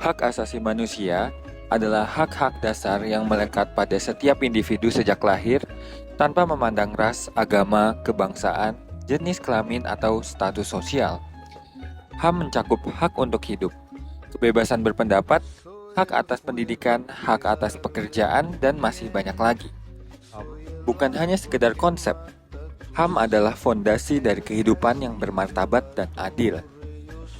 Hak asasi manusia adalah hak-hak dasar yang melekat pada setiap individu sejak lahir tanpa memandang ras, agama, kebangsaan, jenis kelamin, atau status sosial. HAM mencakup hak untuk hidup, kebebasan berpendapat, hak atas pendidikan, hak atas pekerjaan, dan masih banyak lagi. Bukan hanya sekedar konsep, HAM adalah fondasi dari kehidupan yang bermartabat dan adil.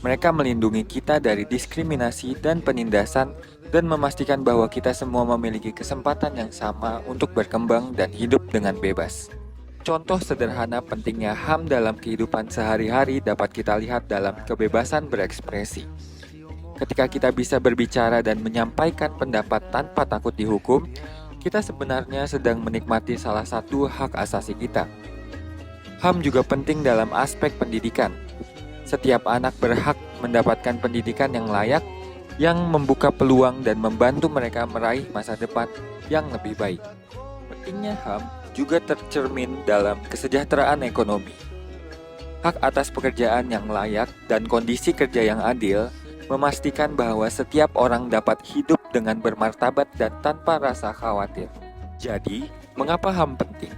Mereka melindungi kita dari diskriminasi dan penindasan dan memastikan bahwa kita semua memiliki kesempatan yang sama untuk berkembang dan hidup dengan bebas. Contoh sederhana pentingnya HAM dalam kehidupan sehari-hari dapat kita lihat dalam kebebasan berekspresi. Ketika kita bisa berbicara dan menyampaikan pendapat tanpa takut dihukum, kita sebenarnya sedang menikmati salah satu hak asasi kita. HAM juga penting dalam aspek pendidikan. Setiap anak berhak mendapatkan pendidikan yang layak, yang membuka peluang dan membantu mereka meraih masa depan yang lebih baik. Pentingnya HAM juga tercermin dalam kesejahteraan ekonomi. Hak atas pekerjaan yang layak dan kondisi kerja yang adil memastikan bahwa setiap orang dapat hidup dengan bermartabat dan tanpa rasa khawatir. Jadi, mengapa HAM penting?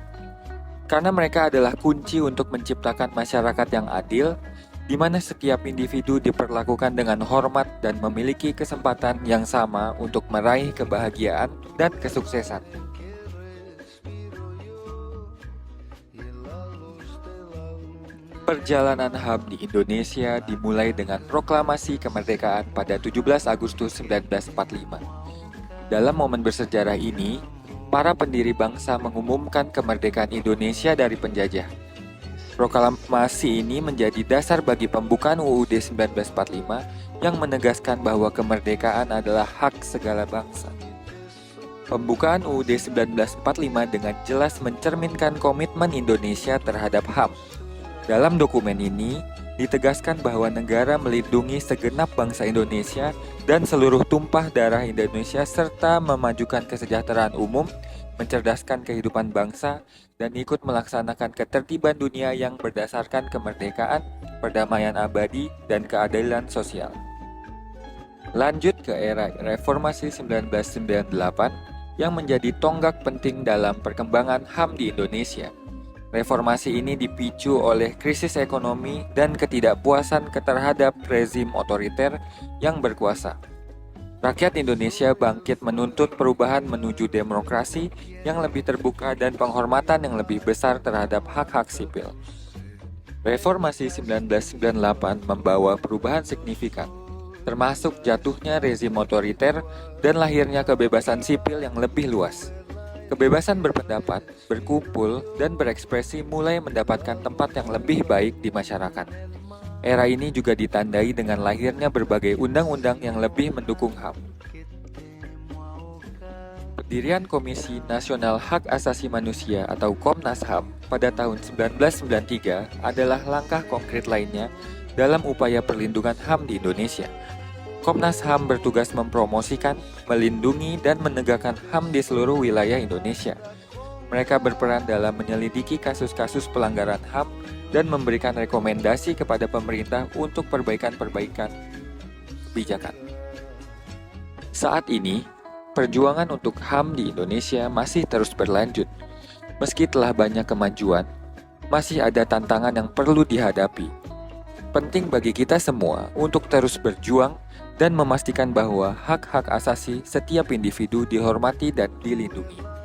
Karena mereka adalah kunci untuk menciptakan masyarakat yang adil, di mana setiap individu diperlakukan dengan hormat dan memiliki kesempatan yang sama untuk meraih kebahagiaan dan kesuksesan. Perjalanan HAM di Indonesia dimulai dengan proklamasi kemerdekaan pada 17 Agustus 1945. Dalam momen bersejarah ini, para pendiri bangsa mengumumkan kemerdekaan Indonesia dari penjajah. Proklamasi ini menjadi dasar bagi pembukaan UUD 1945 yang menegaskan bahwa kemerdekaan adalah hak segala bangsa. Pembukaan UUD 1945 dengan jelas mencerminkan komitmen Indonesia terhadap HAM. Dalam dokumen ini, ditegaskan bahwa negara melindungi segenap bangsa Indonesia dan seluruh tumpah darah Indonesia serta memajukan kesejahteraan umum, mencerdaskan kehidupan bangsa, dan ikut melaksanakan ketertiban dunia yang berdasarkan kemerdekaan, perdamaian abadi, dan keadilan sosial. Lanjut ke era Reformasi 1998 yang menjadi tonggak penting dalam perkembangan HAM di Indonesia. Reformasi ini dipicu oleh krisis ekonomi dan ketidakpuasan terhadap rezim otoriter yang berkuasa. Rakyat Indonesia bangkit menuntut perubahan menuju demokrasi yang lebih terbuka dan penghormatan yang lebih besar terhadap hak-hak sipil. Reformasi 1998 membawa perubahan signifikan, termasuk jatuhnya rezim otoriter dan lahirnya kebebasan sipil yang lebih luas. Kebebasan berpendapat, berkumpul, dan berekspresi mulai mendapatkan tempat yang lebih baik di masyarakat. Era ini juga ditandai dengan lahirnya berbagai undang-undang yang lebih mendukung HAM. Pendirian Komisi Nasional Hak Asasi Manusia atau Komnas HAM pada tahun 1993 adalah langkah konkret lainnya dalam upaya perlindungan HAM di Indonesia. Komnas HAM bertugas mempromosikan, melindungi, dan menegakkan HAM di seluruh wilayah Indonesia. Mereka berperan dalam menyelidiki kasus-kasus pelanggaran HAM dan memberikan rekomendasi kepada pemerintah untuk perbaikan-perbaikan kebijakan. Saat ini, perjuangan untuk HAM di Indonesia masih terus berlanjut. Meski telah banyak kemajuan, masih ada tantangan yang perlu dihadapi. Penting bagi kita semua untuk terus berjuang dan memastikan bahwa hak-hak asasi setiap individu dihormati dan dilindungi.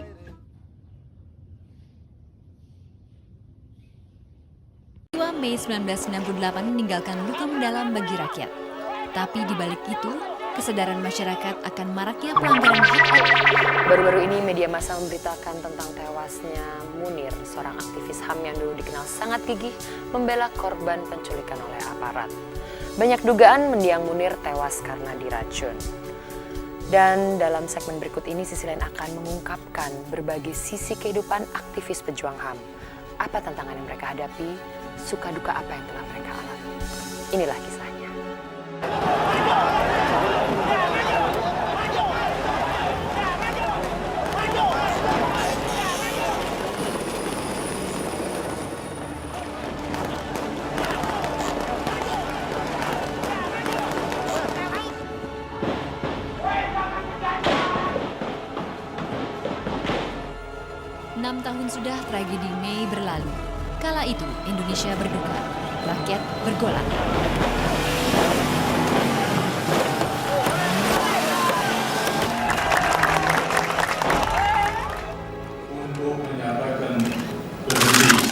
Mei 1998 meninggalkan luka mendalam bagi rakyat. Tapi di balik itu, kesadaran masyarakat akan maraknya pelanggaran hak. Baru-baru ini media massa memberitakan tentang tewasnya Munir, seorang aktivis HAM yang dulu dikenal sangat gigih membela korban penculikan oleh aparat. Banyak dugaan mendiang Munir tewas karena diracun. Dan dalam segmen berikut ini Sisi Lain akan mengungkapkan berbagai sisi kehidupan aktivis pejuang HAM. Apa tantangan yang mereka hadapi, suka duka apa yang telah mereka alami. Inilah kisahnya. sudah tragedi Mei berlalu. Kala itu Indonesia berduka, rakyat bergolak. Untuk menyatakan berhenti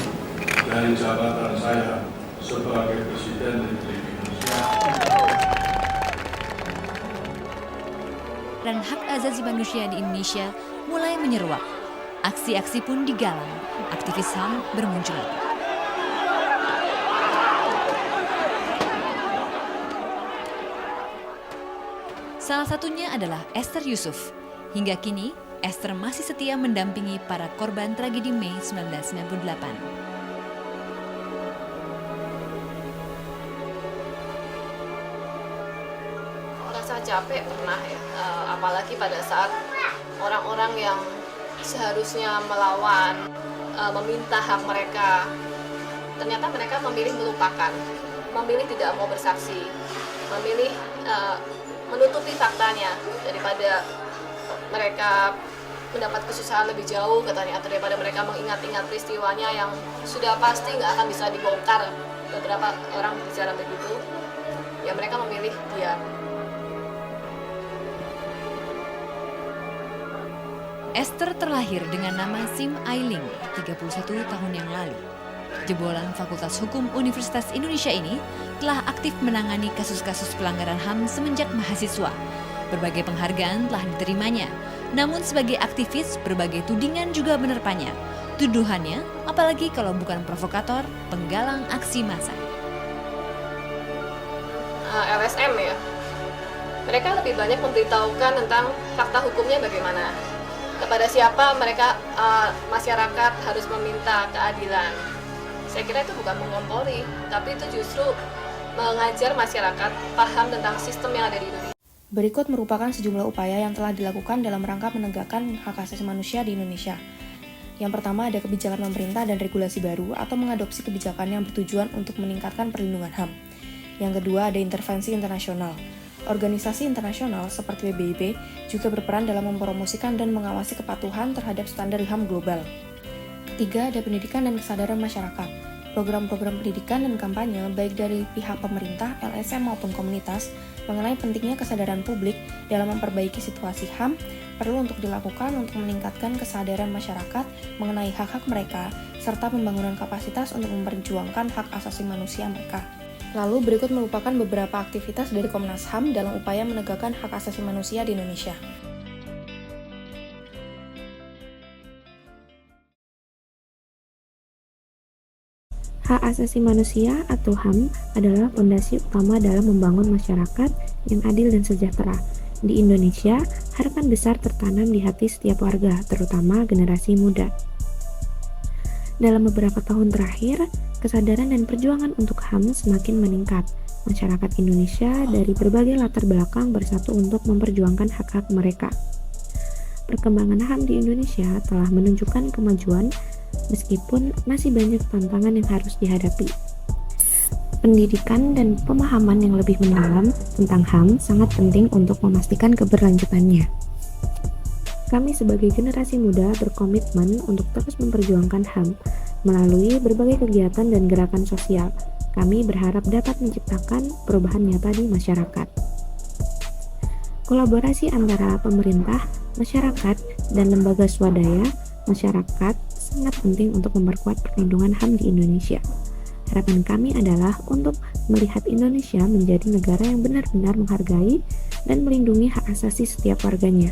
dari jabatan saya sebagai Presiden Republik Indonesia. Dan hak asasi manusia di Indonesia mulai menyeruak. Aksi-aksi pun digalang, aktivis HAM bermunculan. Salah satunya adalah Esther Yusuf. Hingga kini, Esther masih setia mendampingi para korban tragedi Mei 1998. Rasa capek pernah ya, apalagi pada saat orang-orang yang seharusnya melawan, meminta hak mereka, ternyata mereka memilih melupakan, memilih tidak mau bersaksi, memilih menutupi faktanya daripada mereka mendapat kesusahan lebih jauh katanya, atau daripada mereka mengingat-ingat peristiwanya yang sudah pasti nggak akan bisa dibongkar. Beberapa orang bicara begitu, ya mereka memilih diam. Esther terlahir dengan nama Sim Ailing 31 tahun yang lalu. Jebolan Fakultas Hukum Universitas Indonesia ini telah aktif menangani kasus-kasus pelanggaran HAM semenjak mahasiswa. Berbagai penghargaan telah diterimanya, namun sebagai aktivis berbagai tudingan juga menerpanya. Tuduhannya, apalagi kalau bukan provokator, penggalang aksi massa. LSM ya, mereka lebih banyak memberitahukan tentang fakta hukumnya bagaimana. Kepada siapa mereka masyarakat harus meminta keadilan. Saya kira itu bukan mengompori, tapi itu justru mengajar masyarakat paham tentang sistem yang ada di Indonesia. Berikut merupakan sejumlah upaya yang telah dilakukan dalam rangka menegakkan hak asasi manusia di Indonesia. Yang pertama ada kebijakan pemerintah dan regulasi baru atau mengadopsi kebijakan yang bertujuan untuk meningkatkan perlindungan HAM. Yang kedua ada intervensi internasional. Organisasi internasional seperti PBB juga berperan dalam mempromosikan dan mengawasi kepatuhan terhadap standar HAM global. Ketiga, ada pendidikan dan kesadaran masyarakat. Program-program pendidikan dan kampanye baik dari pihak pemerintah, LSM maupun komunitas mengenai pentingnya kesadaran publik dalam memperbaiki situasi HAM perlu untuk dilakukan untuk meningkatkan kesadaran masyarakat mengenai hak-hak mereka serta pembangunan kapasitas untuk memperjuangkan hak asasi manusia mereka. Lalu berikut merupakan beberapa aktivitas dari Komnas HAM dalam upaya menegakkan hak asasi manusia di Indonesia. Hak asasi manusia atau HAM adalah fondasi utama dalam membangun masyarakat yang adil dan sejahtera. Di Indonesia, harapan besar tertanam di hati setiap warga, terutama generasi muda. Dalam beberapa tahun terakhir, kesadaran dan perjuangan untuk HAM semakin meningkat. Masyarakat Indonesia dari berbagai latar belakang bersatu untuk memperjuangkan hak-hak mereka. Perkembangan HAM di Indonesia telah menunjukkan kemajuan, meskipun masih banyak tantangan yang harus dihadapi. Pendidikan dan pemahaman yang lebih mendalam tentang HAM sangat penting untuk memastikan keberlanjutannya. Kami sebagai generasi muda berkomitmen untuk terus memperjuangkan HAM melalui berbagai kegiatan dan gerakan sosial. Kami berharap dapat menciptakan perubahan nyata di masyarakat. Kolaborasi antara pemerintah, masyarakat, dan lembaga swadaya masyarakat sangat penting untuk memperkuat perlindungan HAM di Indonesia. Harapan kami adalah untuk melihat Indonesia menjadi negara yang benar-benar menghargai dan melindungi hak asasi setiap warganya.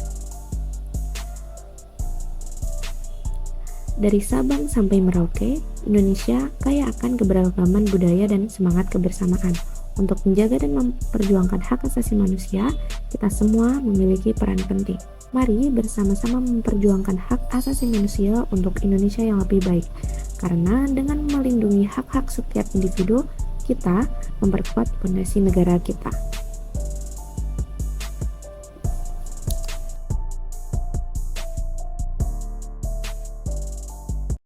Dari Sabang sampai Merauke, Indonesia kaya akan keberagaman budaya dan semangat kebersamaan. Untuk menjaga dan memperjuangkan hak asasi manusia, kita semua memiliki peran penting. Mari bersama-sama memperjuangkan hak asasi manusia untuk Indonesia yang lebih baik. Karena dengan melindungi hak-hak setiap individu, kita memperkuat fondasi negara kita.